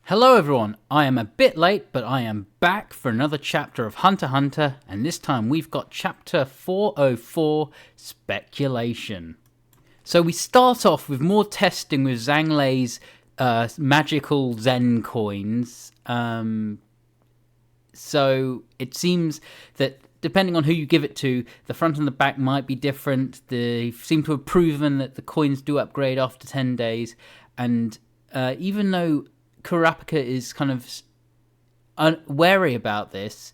Hello everyone, I am a bit late, but I am back for another chapter of Hunter x Hunter, and this time we've got chapter 404, Speculation. So we start off with more testing with Zhang Lei's magical Zen coins. So it seems that depending on who you give it to, the front and the back might be different. They seem to have proven that the coins do upgrade after 10 days, and even though Kurapika is kind of wary about this,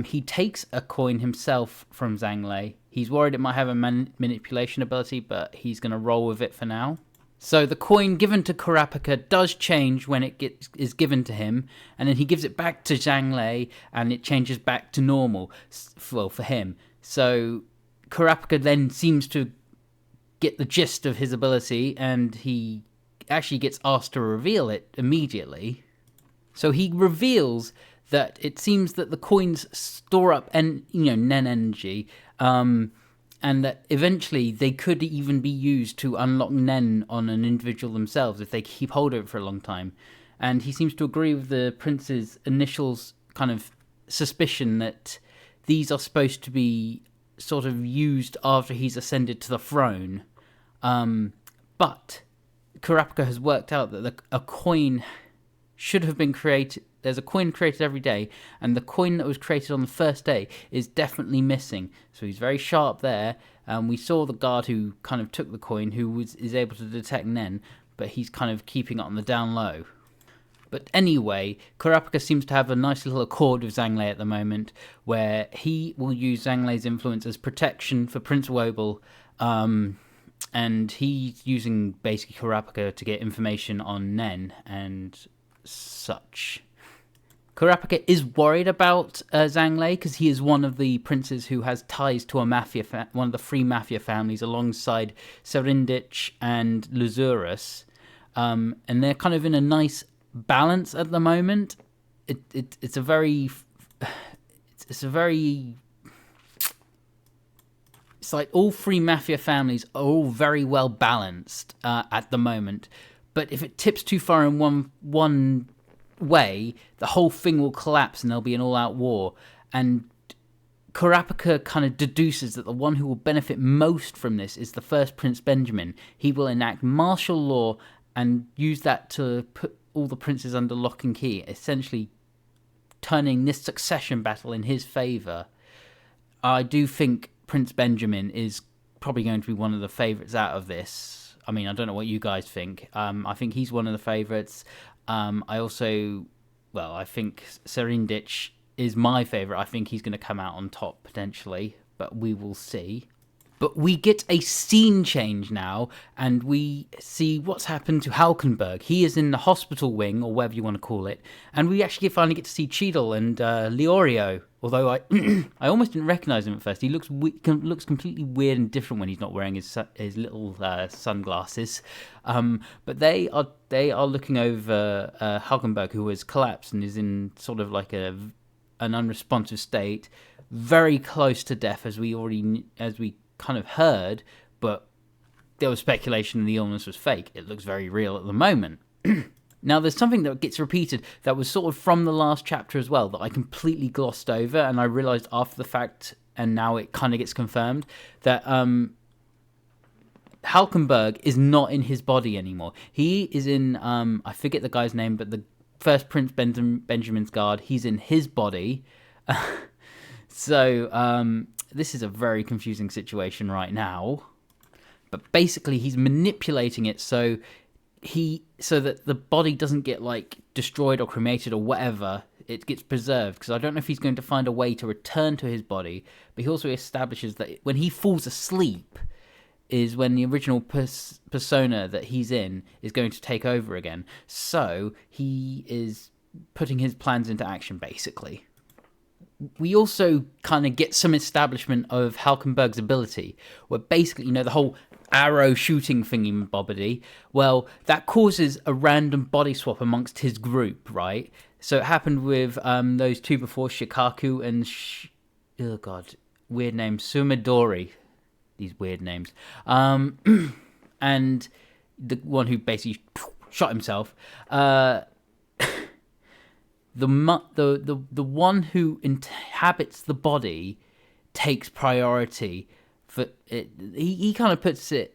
he takes a coin himself from Zhang Lei. He's worried it might have a manipulation ability, but he's going to roll with it for now. So the coin given to Kurapika does change when it is given to him, and then he gives it back to Zhang Lei, and it changes back to normal, well, for him. So Kurapika then seems to get the gist of his ability, and he actually gets asked to reveal it immediately. So he reveals that it seems that the coins store up Nen energy, and that eventually they could even be used to unlock Nen on an individual themselves if they keep hold of it for a long time. And he seems to agree with the prince's initial kind of suspicion that these are supposed to be sort of used after he's ascended to the throne. But Kurapika has worked out that a coin should have been created. There's a coin created every day, and the coin that was created on the first day is definitely missing. So he's very sharp there. We saw the guard who kind of took the coin, who is able to detect Nen, but he's kind of keeping it on the down low. But anyway, Kurapika seems to have a nice little accord with Zhang Lei at the moment, where he will use Zhang Lei's influence as protection for Prince Wobel, and he's using basically Kurapika to get information on Nen and such. Kurapika is worried about Zhang Lei because he is one of the princes who has ties to a mafia, one of the three mafia families, alongside Serindich and Lazurus, and they're kind of in a nice balance at the moment. It's a very it's like all three mafia families are all very well balanced at the moment. But if it tips too far in one way, the whole thing will collapse and there'll be an all-out war. And Kurapika kind of deduces that the one who will benefit most from this is the first Prince Benjamin. He will enact martial law and use that to put all the princes under lock and key, essentially turning this succession battle in his favour. I do think Prince Benjamin is probably going to be one of the favourites out of this. I mean, I don't know what you guys think. I think he's one of the favourites. I think Serindich is my favourite. I think he's going to come out on top potentially, but we will see. But we get a scene change now, and we see what's happened to Halkenburg. He is in the hospital wing, or whatever you want to call it, and we actually finally get to see Cheadle and Leorio. Although I I almost didn't recognise him at first. He looks completely weird and different when he's not wearing his little sunglasses. But they are looking over Halkenburg, who has collapsed and is in sort of like an unresponsive state, very close to death, as we kind of heard, but there was speculation the illness was fake. It looks very real at the moment. Now, there's something that gets repeated that was sort of from the last chapter as well that I completely glossed over, and I realised after the fact, and now it kind of gets confirmed, that Halkenburg is not in his body anymore. He is in, I forget the guy's name, but the first Prince Benjamin's guard, he's in his body. So, this is a very confusing situation right now. But basically, he's manipulating it so that the body doesn't get like destroyed or cremated or whatever. It gets preserved, because I don't know if he's going to find a way to return to his body. But he also establishes that when he falls asleep is when the original persona that he's in is going to take over again. So he is putting his plans into action, basically. We also kind of get some establishment of Halkenburg's ability, where basically, the whole arrow shooting thingy bobbity, well, that causes a random body swap amongst his group, right? So it happened with those two before, Shikaku and weird name, Sumidori. These weird names. And the one who basically shot himself. the one who inhabits the body takes priority for it. He kind of puts it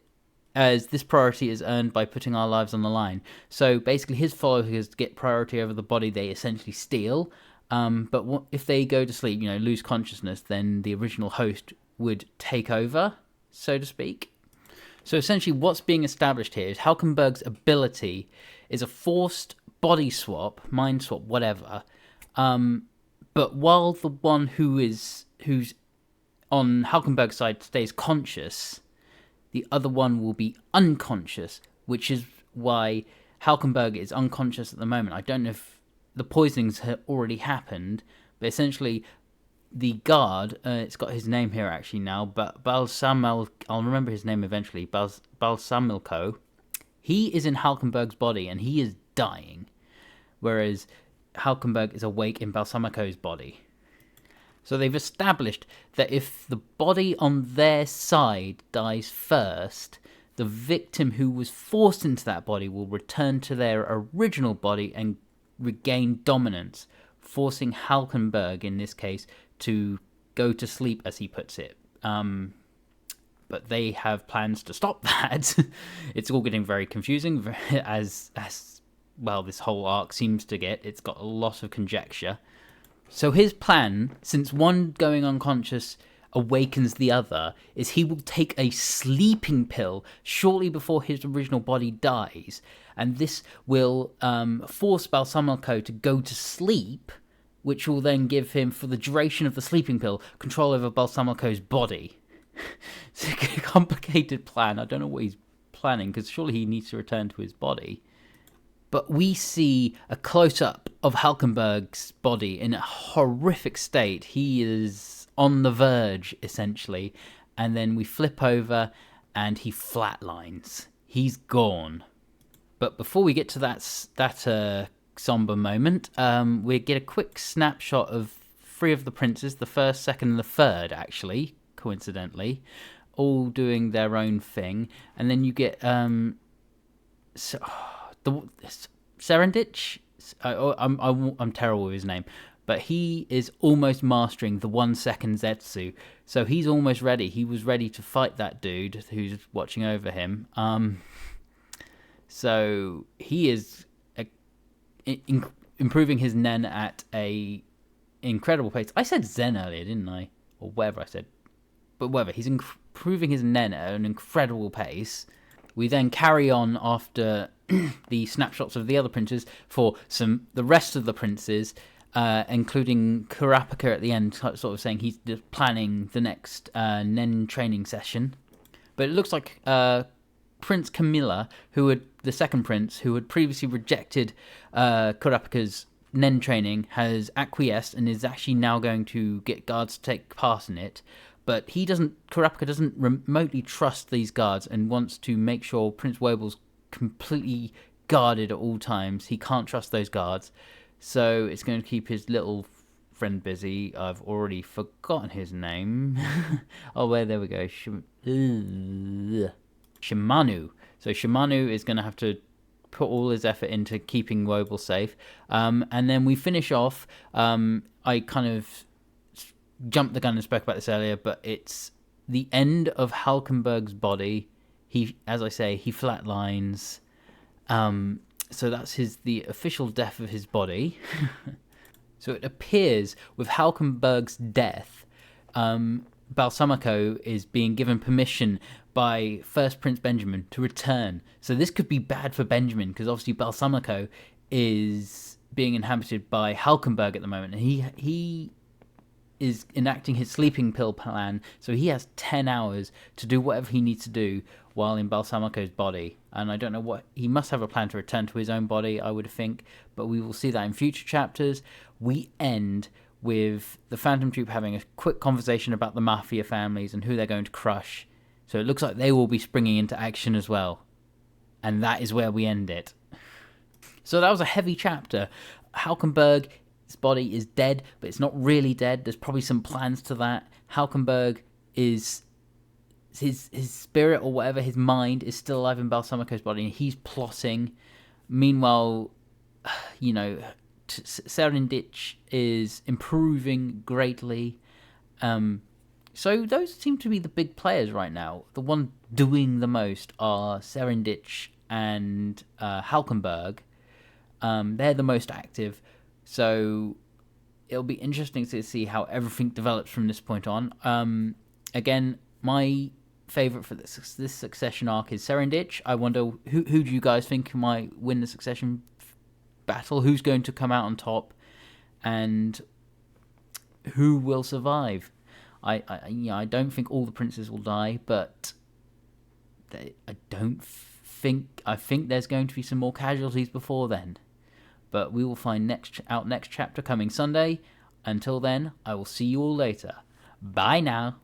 as this priority is earned by putting our lives on the line. So basically, his followers get priority over the body they essentially steal. But if they go to sleep, lose consciousness, then the original host would take over, so to speak. So essentially, what's being established here is Halkenburg's ability is a forced body swap, mind swap, whatever. But while the one who's on Halkenburg's side stays conscious, the other one will be unconscious, which is why Halkenburg is unconscious at the moment. I don't know if the poisonings have already happened, but essentially the guard, it's got his name here actually now, but Balsamil, I'll remember his name eventually, Balsamilko, he is in Halkenburg's body and he is dying, whereas Halkenburg is awake in Balsamilko's body. So they've established that if the body on their side dies first, the victim who was forced into that body will return to their original body and regain dominance, forcing Halkenburg, in this case, to go to sleep, as he puts it. But they have plans to stop that. It's all getting very confusing, as well, this whole arc seems to get. It's got a lot of conjecture. So his plan, since one going unconscious awakens the other, is he will take a sleeping pill shortly before his original body dies, and this will force Balsamilko to go to sleep, which will then give him, for the duration of the sleeping pill, control over Balsamilko's body. It's a complicated plan. I don't know what he's planning, because surely he needs to return to his body. But we see a close-up of Halkenburg's body in a horrific state. He is on the verge, essentially. And then we flip over and he flatlines. He's gone. But before we get to that somber moment, we get a quick snapshot of 3 of the princes, the first, second, and the third, actually, coincidentally, all doing their own thing. And then you get... the Serendich, I'm terrible with his name, but he is almost mastering the 1 second Zetsu, so he's almost ready. He was ready to fight that dude who's watching over him. So he is improving his Nen at a incredible pace. I said Zen earlier, didn't I? Or whatever I said. But whatever, he's improving his Nen at an incredible pace. We then carry on after the snapshots of the other princes for the rest of the princes, including Kurapika at the end, sort of saying he's planning the next Nen training session. But it looks like Prince Camilla, the second prince, who had previously rejected Kurapika's Nen training, has acquiesced and is actually now going to get guards to take part in it. But Kurapika doesn't remotely trust these guards and wants to make sure Prince Woble's completely guarded at all times. He can't trust those guards, so it's going to keep his little friend busy. I've already forgotten his name. There we go. Shimanu. So Shimanu is going to have to put all his effort into keeping Woble safe. And then we finish off. I kind of jumped the gun and spoke about this earlier, but it's the end of Halkenburg's body. As I say, he flatlines. So that's the official death of his body. So it appears with Halkenburg's death, Balsamilko is being given permission by First Prince Benjamin to return. So this could be bad for Benjamin, because obviously Balsamilko is being inhabited by Halkenburg at the moment, and he is enacting his sleeping pill plan, so he has 10 hours to do whatever he needs to do while in Balsamilko's body. And I don't know he must have a plan to return to his own body, I would think, but we will see that in future chapters. We end with the Phantom Troop having a quick conversation about the Mafia families and who they're going to crush. So it looks like they will be springing into action as well. And that is where we end it. So that was a heavy chapter. Halkenburg, his body is dead, but it's not really dead. There's probably some plans to that. Halkenburg is... His spirit or whatever, his mind, is still alive in Balsamilko's body, and he's plotting. Meanwhile, Serendich is improving greatly. So those seem to be the big players right now. The one doing the most are Serendich and Halkenburg. They're the most active. So it'll be interesting to see how everything develops from this point on. Again, my favorite for this succession arc is Serendich. I wonder who do you guys think might win the succession battle? Who's going to come out on top, and who will survive? I don't think all the princes will die, but I think there's going to be some more casualties before then. But we will find next chapter coming Sunday. Until then, I will see you all later. Bye now.